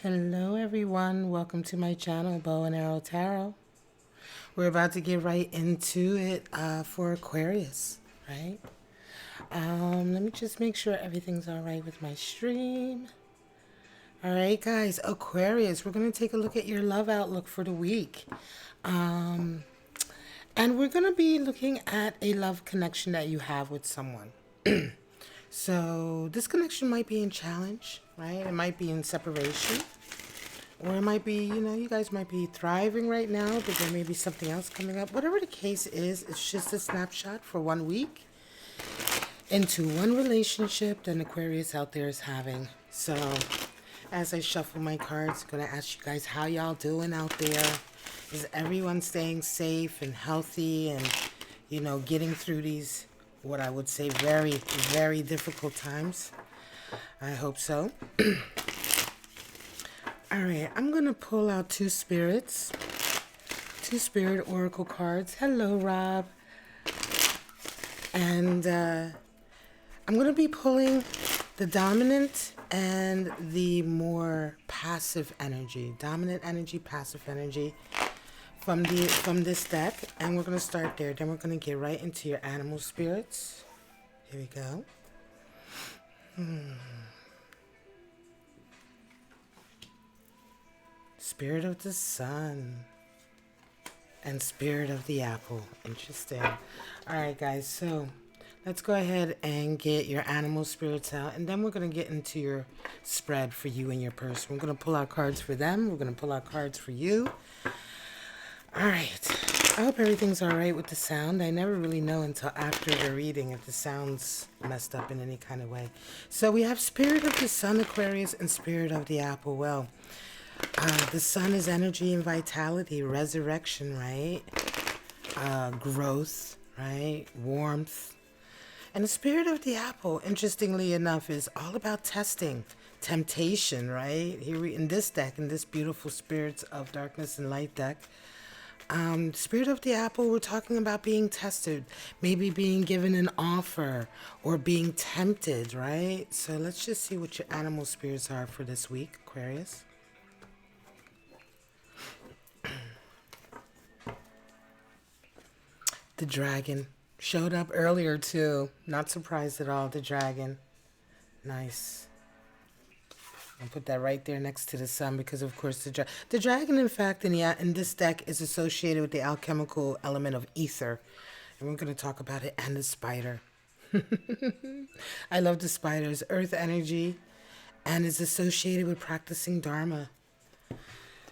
Hello everyone, welcome to my channel, Bow and Arrow Tarot. We're about to get right into it for Aquarius, right? Let me just make sure everything's all right with my stream. All right, guys, Aquarius, we're going to take a look at your love outlook for the week. And we're going to be looking at a love connection that you have with someone. So this connection might be in challenge, right? It might be in separation. Or it might be, you guys might be thriving right now, but there may be something else coming up. Whatever the case is, it's just a snapshot for 1 week into one relationship that an Aquarius out there is having. So as I shuffle my cards, I'm going to ask you guys how y'all doing out there. Is everyone staying safe and healthy and, getting through these, what I would say, very, very difficult times? I hope so. All right, I'm going to pull out two spirit oracle cards. Hello, Rob. And I'm going to be pulling the dominant and the more passive energy. Dominant energy, passive energy from this deck. And we're going to start there. Then we're going to get right into your animal spirits. Here we go. Spirit of the sun and spirit of the apple. Interesting. All right, guys. So let's go ahead and get your animal spirits out. And then we're going to get into your spread for you and your person. We're going to pull out cards for them. We're going to pull out cards for you. All right. I hope everything's all right with the sound. I never really know until after the reading if the sound's messed up in any kind of way. So we have spirit of the sun, Aquarius, and spirit of the apple. Well, the sun is energy and vitality, resurrection, right? Growth, right? Warmth. And the spirit of the apple, interestingly enough, is all about testing, temptation, right? Here in this deck, in this beautiful Spirits of Darkness and Light deck, spirit of the apple, we're talking about being tested, maybe being given an offer or being tempted, right? So let's just see what your animal spirits are for this week, Aquarius. The dragon showed up earlier too. Not surprised at all. The dragon. Nice. I'll put that right there next to the sun because, of course, the dragon, in fact, in this deck is associated with the alchemical element of ether. And we're going to talk about it, and the spider. I love the spiders. Earth energy, and is associated with practicing Dharma.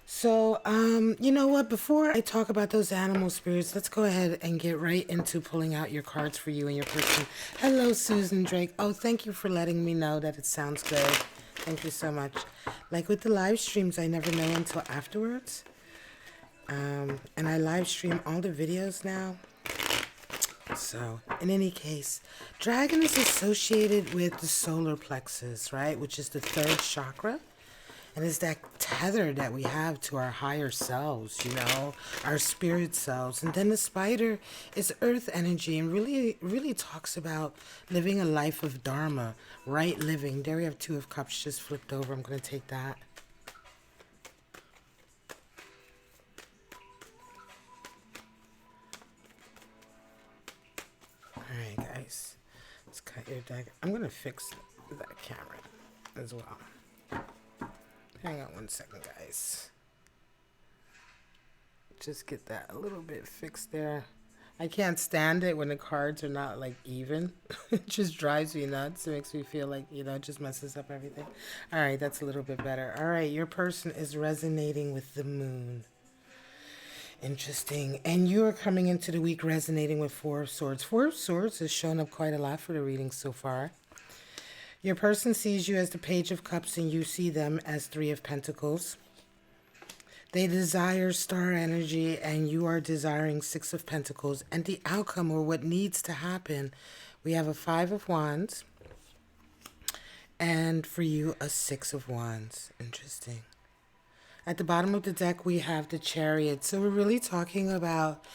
So, you know what? Before I talk about those animal spirits, let's go ahead and get right into pulling out your cards for you and your person. Hello, Susan Drake. Oh, thank you for letting me know that it sounds good. Thank you so much. Like with the live streams, I never know until afterwards. And I live stream all the videos now. So, in any case, dragon is associated with the solar plexus, right? Which is the third chakra. And it's that tether that we have to our higher selves, our spirit selves. And then the spider is earth energy and really talks about living a life of Dharma, right living. There we have Two of Cups just flipped over. I'm going to take that. All right, guys. Let's cut your deck. I'm going to fix that camera as well. Hang on 1 second, guys. Just get that a little bit fixed there. I can't stand it when the cards are not like even. It just drives me nuts. It makes me feel like, it just messes up everything. All right, that's a little bit better. All right, your person is resonating with the moon. Interesting. And you are coming into the week resonating with Four of Swords. Four of Swords has shown up quite a lot for the reading so far. Your person sees you as the Page of Cups and you see them as Three of Pentacles. They desire star energy and you are desiring Six of Pentacles. And the outcome, or what needs to happen, we have a Five of Wands. And for you, a Six of Wands. Interesting. At the bottom of the deck, we have the Chariot. So we're really talking about,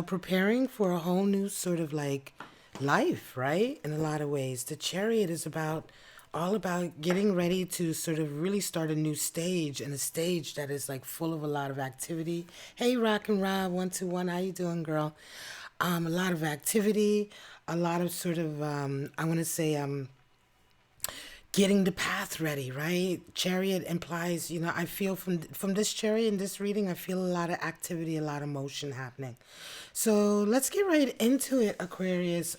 preparing for a whole new sort of like life, right? In a lot of ways. The Chariot is about all about getting ready to sort of really start a new stage, and a stage that is like full of a lot of activity. Hey, Rock and Rob 121, how you doing, girl? A lot of activity, a lot of sort of I want to say getting the path ready, right? Chariot implies, I feel from this chariot in this reading, I feel a lot of activity, a lot of motion happening. So let's get right into it, Aquarius.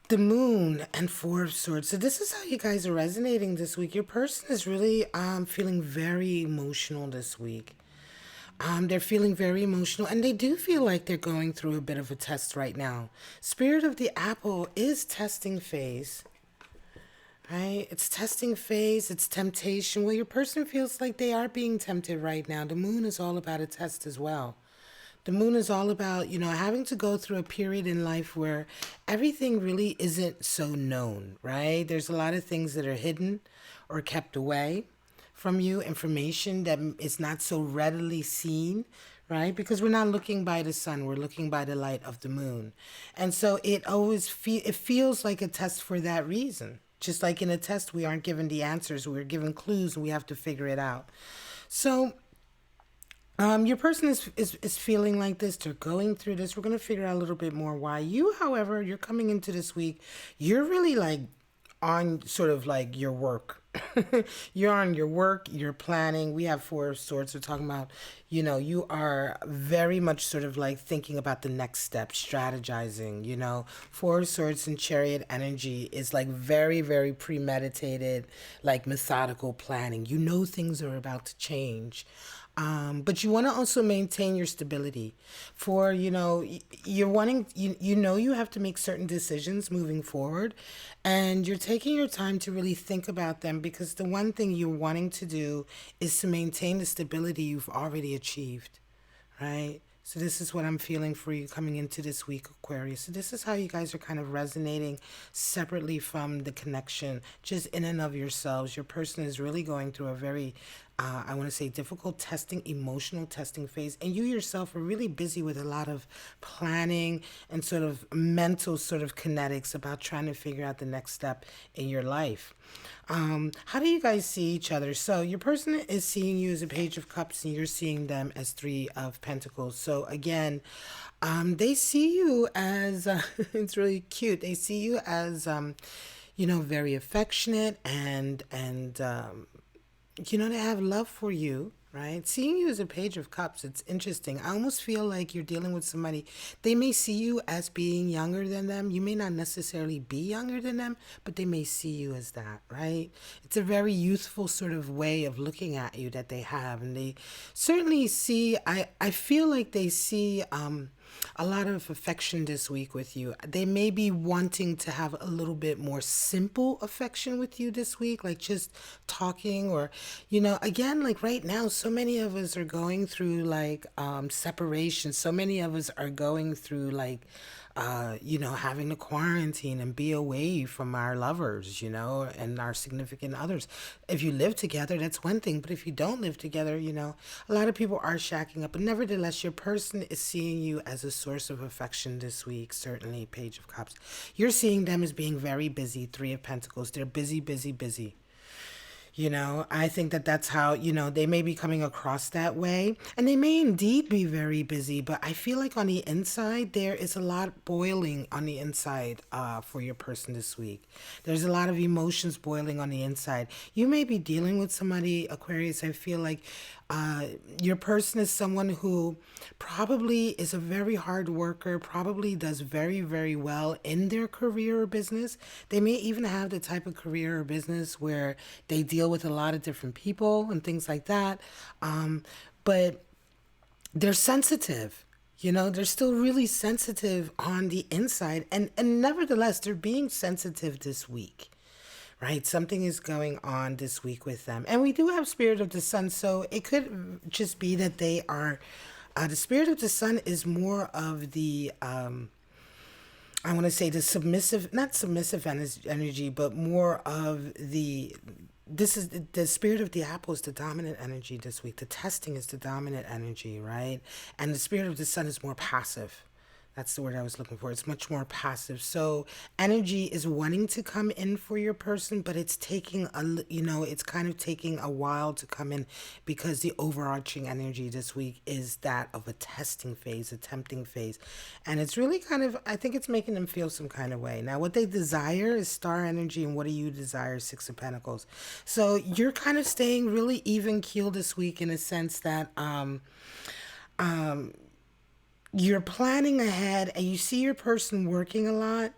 The moon and four of swords. So this is how you guys are resonating this week. Your person is really feeling very emotional this week. They're feeling very emotional, and they do feel like they're going through a bit of a test right now. Spirit of the apple is testing phase, right? It's testing phase, it's temptation. Well, your person feels like they are being tempted right now. The moon is all about a test as well. The moon is all about, having to go through a period in life where everything really isn't so known, right? There's a lot of things that are hidden or kept away from you, information that is not so readily seen, right? Because we're not looking by the sun, we're looking by the light of the moon. And so it feels like a test for that reason. Just like in a test, we aren't given the answers, we're given clues and we have to figure it out. So your person is feeling like this. They're going through this. We're going to figure out a little bit more why. You, however, you're coming into this week, you're really like on sort of like your work. You're on your work, you're planning. We have four of swords. We're talking about, you are very much sort of like thinking about the next step, strategizing. Four of swords and chariot energy is like very, very premeditated, like methodical planning. Things are about to change. But you want to also maintain your stability. For, you're wanting, you have to make certain decisions moving forward, and you're taking your time to really think about them, because the one thing you're wanting to do is to maintain the stability you've already achieved, right? So this is what I'm feeling for you coming into this week, Aquarius. So this is how you guys are kind of resonating separately from the connection, just in and of yourselves. Your person is really going through a very, I want to say, difficult testing, emotional testing phase. And you yourself are really busy with a lot of planning and sort of mental sort of kinetics about trying to figure out the next step in your life. How do you guys see each other? So your person is seeing you as a page of cups, and you're seeing them as three of pentacles. So again, they see you as, it's really cute. They see you as, very affectionate, and they have love for you, right? Seeing you as a page of cups, it's interesting. I almost feel like you're dealing with somebody. They may see you as being younger than them. You may not necessarily be younger than them, but they may see you as that, right? It's a very youthful sort of way of looking at you that they have. And they certainly see, I feel like they see, a lot of affection this week with you. They may be wanting to have a little bit more simple affection with you this week, like just talking, or, again, like right now, so many of us are going through like separation. So many of us are going through like, having to quarantine and be away from our lovers, and our significant others. If you live together, that's one thing. But if you don't live together, a lot of people are shacking up. But nevertheless, your person is seeing you as a source of affection this week. Certainly, Page of Cups. You're seeing them as being very busy. Three of Pentacles. They're busy, busy, busy. I think that that's how, they may be coming across that way. And they may indeed be very busy, but I feel like on the inside, there is a lot boiling on the inside for your person this week. There's a lot of emotions boiling on the inside. You may be dealing with somebody, Aquarius, I feel like your person is someone who probably is a very hard worker, probably does very, very well in their career or business. They may even have the type of career or business where they deal with a lot of different people and things like that. But they're sensitive. They're still really sensitive on the inside. And nevertheless, they're being sensitive this week. Right? Something is going on this week with them. And we do have Spirit of the Sun, so it could just be that they are, the Spirit of the Sun is more of the, I want to say the submissive, not submissive energy, but more of this is the Spirit of the apple is the dominant energy this week. The testing is the dominant energy, right? And the Spirit of the Sun is more passive. That's the word I was looking for. It's much more passive. So energy is wanting to come in for your person, but it's taking it's kind of taking a while to come in because the overarching energy this week is that of a testing phase, a tempting phase. And it's really kind of, I think it's making them feel some kind of way. Now, what they desire is star energy, and what do you desire? Six of Pentacles. So you're kind of staying really even keel this week in a sense that, you're planning ahead and you see your person working a lot.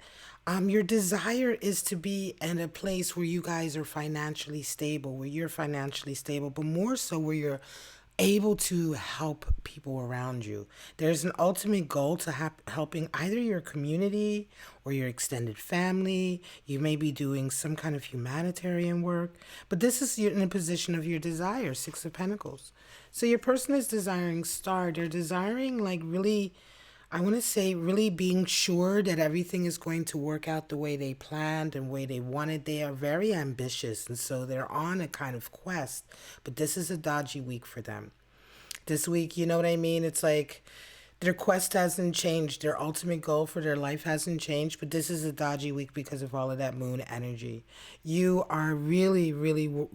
Your desire is to be in a place where you guys are financially stable, where you're financially stable, but more so where you're able to help people around you. There's an ultimate goal to helping either your community or your extended family. You may be doing some kind of humanitarian work, but this is in a position of your desire, Six of Pentacles. So your person is desiring star. They're desiring like really, I want to say really being sure that everything is going to work out the way they planned and the way they wanted. They are very ambitious, and so they're on a kind of quest, but this is a dodgy week for them. This week, you know what I mean? It's like their quest hasn't changed. Their ultimate goal for their life hasn't changed, but this is a dodgy week because of all of that moon energy. You are really, really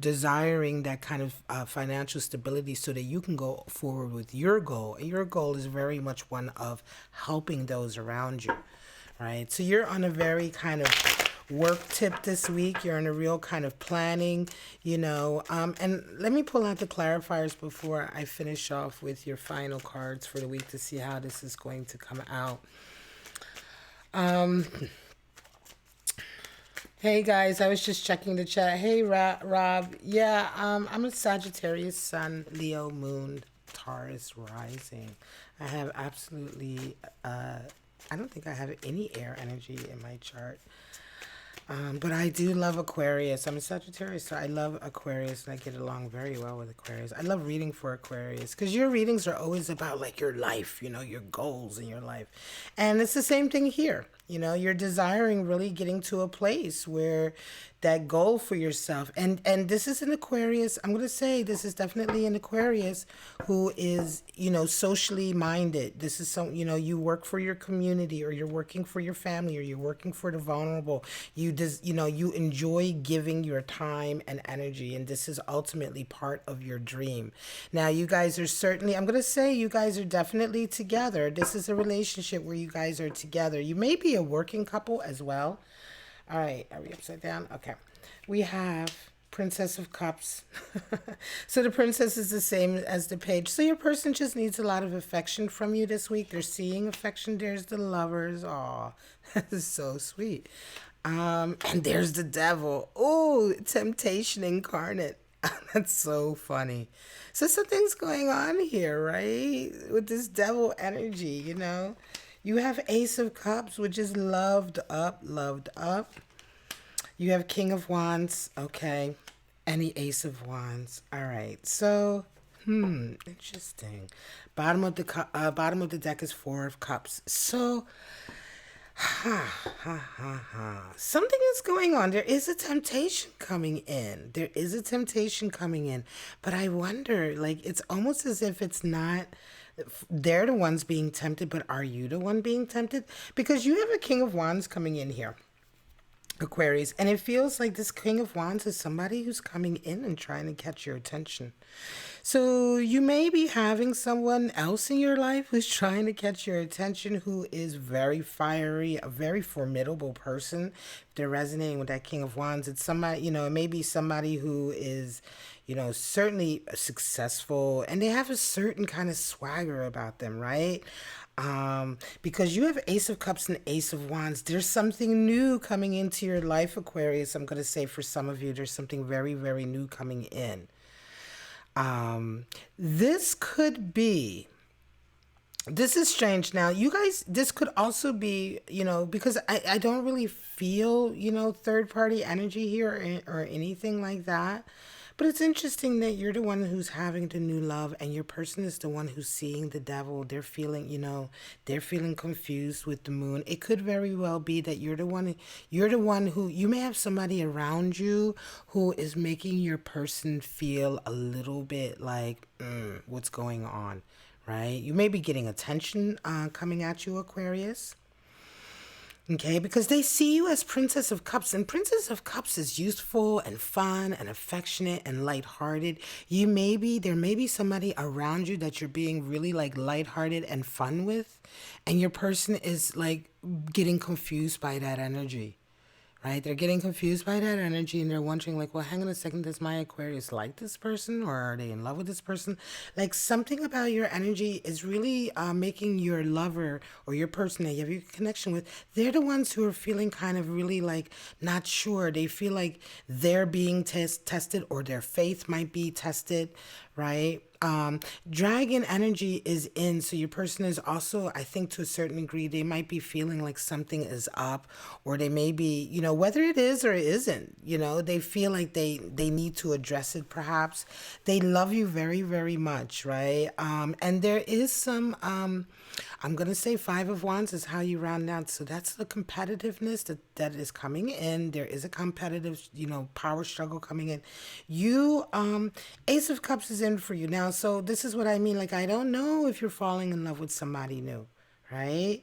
desiring that kind of financial stability so that you can go forward with your goal. And your goal is very much one of helping those around you, right? So you're on a very kind of work tip this week. You're in a real kind of planning, and let me pull out the clarifiers before I finish off with your final cards for the week to see how this is going to come out. Hey guys, I was just checking the chat. Hey Rob, yeah, I'm a Sagittarius Sun, Leo Moon, Taurus Rising. I have absolutely I don't think I have any air energy in my chart. But I do love Aquarius. I'm a Sagittarius, so I love Aquarius, and I get along very well with Aquarius. I love reading for Aquarius because your readings are always about like your life, your goals in your life. And it's the same thing here. You're desiring really getting to a place where that goal for yourself. And this is an Aquarius. I'm going to say this is definitely an Aquarius who is, socially minded. This is you work for your community, or you're working for your family, or you're working for the vulnerable. You enjoy giving your time and energy, and this is ultimately part of your dream. Now, you guys are certainly, I'm going to say you guys are definitely together. This is a relationship where you guys are together. You may be a working couple as well. All right, are we upside down? Okay. We have Princess of Cups. So the princess is the same as the page. So your person just needs a lot of affection from you this week. They're seeing affection. There's the lovers. Aw, that is so sweet. And there's the devil. Oh, temptation incarnate. That's so funny. So something's going on here, right? With this devil energy, You have Ace of Cups, which is loved up, loved up. You have King of Wands, okay, and the Ace of Wands. All right, so, interesting. Bottom of the deck is Four of Cups. So, something is going on. There is a temptation coming in. There is a temptation coming in, but I wonder, like, it's almost as if it's not. They're the ones being tempted, but are you the one being tempted? Because you have a King of Wands coming in here, Aquarius, and it feels like this King of Wands is somebody who's coming in and trying to catch your attention. So you may be having someone else in your life who's trying to catch your attention, who is very fiery, a very formidable person. If they're resonating with that King of Wands, it's somebody, it may be somebody who is, certainly successful, and they have a certain kind of swagger about them, right? Because you have Ace of Cups and Ace of Wands. There's something new coming into your life, Aquarius. I'm going to say for some of you, there's something very, very new coming in. This is strange. Now, you guys, this could also be, because I don't really feel, third party energy here or anything like that. But it's interesting that you're the one who's having the new love, and your person is the one who's seeing the devil. They're feeling, they're feeling confused with the moon. It could very well be that you're the one who, you may have somebody around you who is making your person feel a little bit like, what's going on? right? You may be getting attention coming at you, Aquarius. Okay, because they see you as Princess of Cups, and Princess of Cups is useful and fun and affectionate and lighthearted. There may be somebody around you that you're being really like lighthearted and fun with, and your person is like getting confused by that energy, right? They're getting confused by that energy and they're wondering, like, well, hang on a second, does my Aquarius like this person or are they in love with this person? Like, something about your energy is really making your lover or your person that you have your connection with, they're the ones who are feeling kind of really like not sure. They feel like they're being tested or their faith might be tested, right? Dragon energy is in, so your person is also, I think to a certain degree, they might be feeling like something is up, or they may be, whether it is or it isn't, they feel like they need to address it perhaps. They love you very, very much, right? And there is some, I'm going to say Five of Wands is how you round out. So that's the competitiveness that is coming in. There is a competitive, power struggle coming in. Ace of Cups is in for you. Now, so this is what I mean. Like, I don't know if you're falling in love with somebody new, right?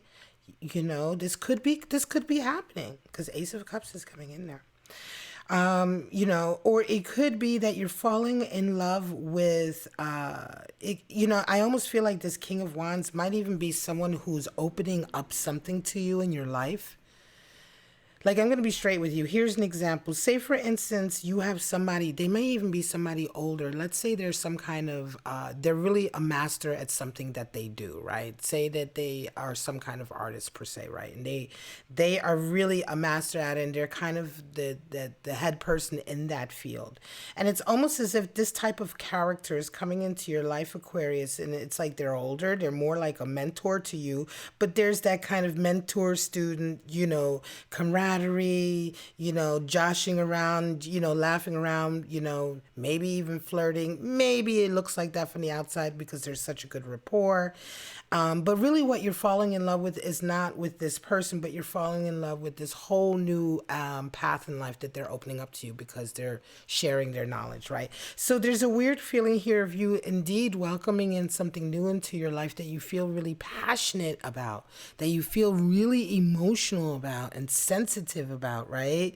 This could be happening because Ace of Cups is coming in there. Or it could be that you're falling in love with, I almost feel like this King of Wands might even be someone who's opening up something to you in your life. Like, I'm going to be straight with you. Here's an example. Say, for instance, you have somebody, they may even be somebody older. Let's say there's some kind of, they're really a master at something that they do, right? Say that they are some kind of artist per se, right? And they are really a master at it, and they're kind of the head person in that field. And it's almost as if this type of character is coming into your life, Aquarius, and it's like they're older. They're more like a mentor to you, but there's that kind of mentor-student, camaraderie, joshing around, laughing around, maybe even flirting. Maybe it looks like that from the outside because there's such a good rapport. But really what you're falling in love with is not with this person, but you're falling in love with this whole new path in life that they're opening up to you because they're sharing their knowledge, right? So there's a weird feeling here of you indeed welcoming in something new into your life that you feel really passionate about, that you feel really emotional about and sensitive about, right?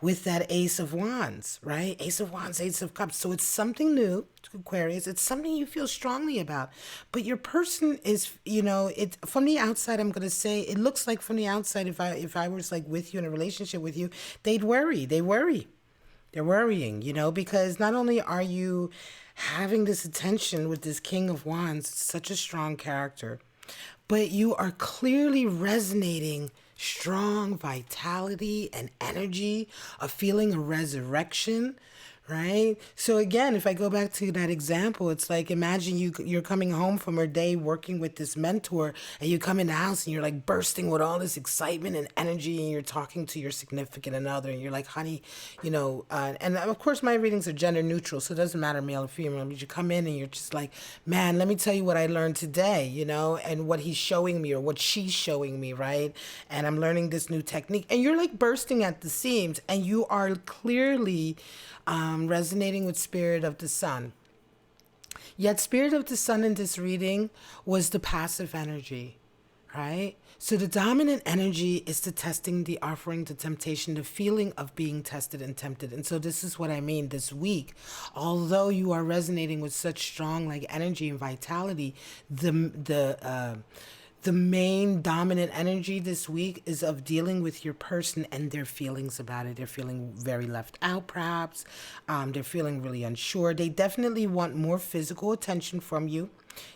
With that Ace of Wands, right? Ace of Wands, Ace of Cups. So it's something new, Aquarius. It's something you feel strongly about. But your person is, it from the outside, I'm going to say, it looks like from the outside, if I was like with you in a relationship with you, they'd worry. They worry. They're worrying, because not only are you having this attention with this King of Wands, such a strong character, but you are clearly resonating strong vitality and energy, a feeling of resurrection, right? So again, if I go back to that example, it's like, imagine you're coming home from a day working with this mentor and you come in the house and you're like bursting with all this excitement and energy and you're talking to your significant another and you're like, honey, and of course my readings are gender neutral, so it doesn't matter male or female, but you come in and you're just like, man, let me tell you what I learned today, and what he's showing me or what she's showing me, right? And I'm learning this new technique and you're like bursting at the seams and you are clearly resonating with Spirit of the Sun. Yet Spirit of the Sun in this reading was the passive energy, right? So the dominant energy is the testing, the offering, the temptation, the feeling of being tested and tempted. And so this is what I mean this week. Although you are resonating with such strong like energy and vitality, the main dominant energy this week is of dealing with your person and their feelings about it. They're feeling very left out, perhaps. They're feeling really unsure. They definitely want more physical attention from you.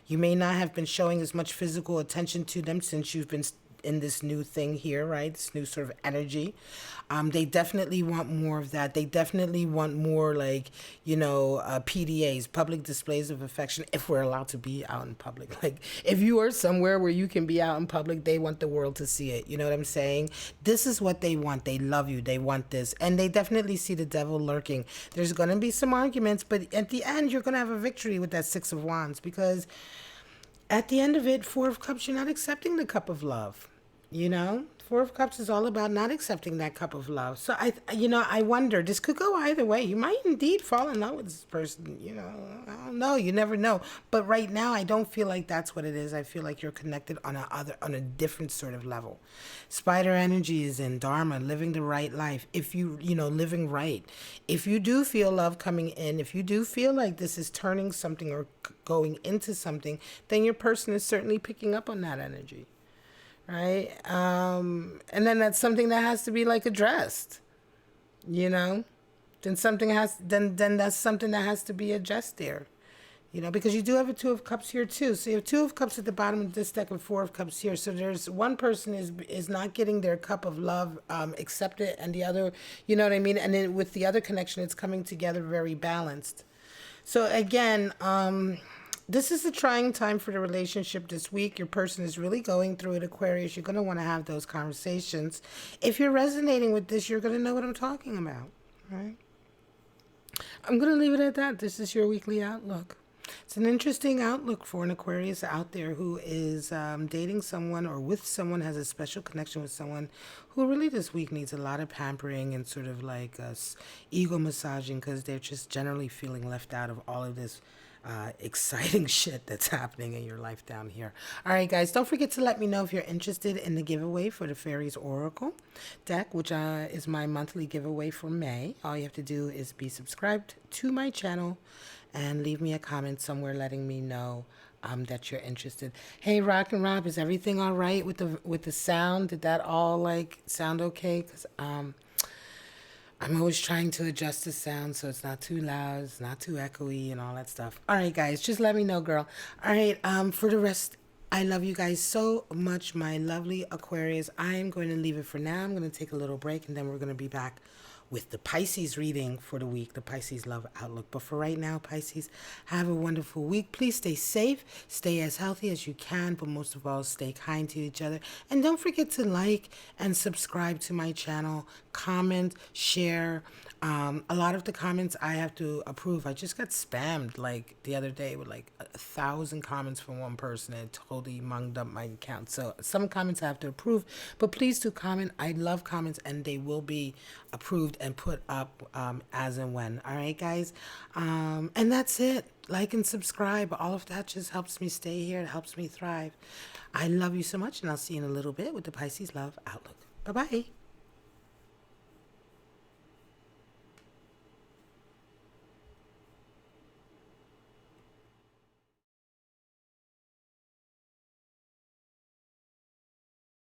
You may not have been showing as much physical attention to them since you've been in this new thing here, right? This new sort of energy. They definitely want more of that. They definitely want more like, PDAs, public displays of affection, if we're allowed to be out in public. Like if you are somewhere where you can be out in public, they want the world to see it. You know what I'm saying? This is what they want. They love you. They want this. And they definitely see the devil lurking. There's going to be some arguments, but at the end, you're going to have a victory with that Six of Wands because at the end of it, Four of Cups, you're not accepting the cup of love. Four of Cups is all about not accepting that cup of love. So I wonder, this could go either way. You might indeed fall in love with this person. I don't know. You never know. But right now, I don't feel like that's what it is. I feel like you're connected on a different sort of level. Spider energy is in Dharma, living the right life. If living right. If you do feel love coming in, if you do feel like this is turning something or going into something, then your person is certainly picking up on that energy. Right? And then that's something that has to be like addressed, then that's something that has to be addressed there, because you do have a Two of Cups here too. So you have Two of Cups at the bottom of this deck and Four of Cups here. So there's one person is not getting their cup of love accepted, and the other, you know what I mean? And then with the other connection, it's coming together very balanced. So again, this is a trying time for the relationship this week. Your person is really going through it, Aquarius. You're going to want to have those conversations. If you're resonating with this, you're going to know what I'm talking about, right? I'm going to leave it at that. This is your weekly outlook. It's an interesting outlook for an Aquarius out there who is dating someone or with someone, has a special connection with someone who really this week needs a lot of pampering and sort of like ego massaging, because they're just generally feeling left out of all of this exciting shit that's happening in your life down here. All right, guys, don't forget to let me know if you're interested in the giveaway for the Fairies Oracle deck, which is my monthly giveaway for May. All you have to do is be subscribed to my channel and leave me a comment somewhere letting me know that you're interested. Hey, Rock and Rob, is everything all right with the sound? Did that all like sound okay? Because I'm always trying to adjust the sound so it's not too loud, it's not too echoey and all that stuff. All right, guys, just let me know, girl. All right, for the rest, I love you guys so much, my lovely Aquarius. I am going to leave it for now. I'm going to take a little break, and then we're going to be back with the Pisces reading for the week, the Pisces Love Outlook. But for right now, Pisces, have a wonderful week. Please stay safe, stay as healthy as you can, but most of all, stay kind to each other. And don't forget to like and subscribe to my channel, comment, share. A lot of the comments I have to approve. I just got spammed like the other day with like 1,000 comments from one person, and it totally munged up my account. So some comments I have to approve, but please do comment. I love comments, and they will be approved and put up as and when. All right, guys, and that's it. Like and subscribe. All of that just helps me stay here. It helps me thrive. I love you so much, and I'll see you in a little bit with the Pisces Love Outlook. Bye bye.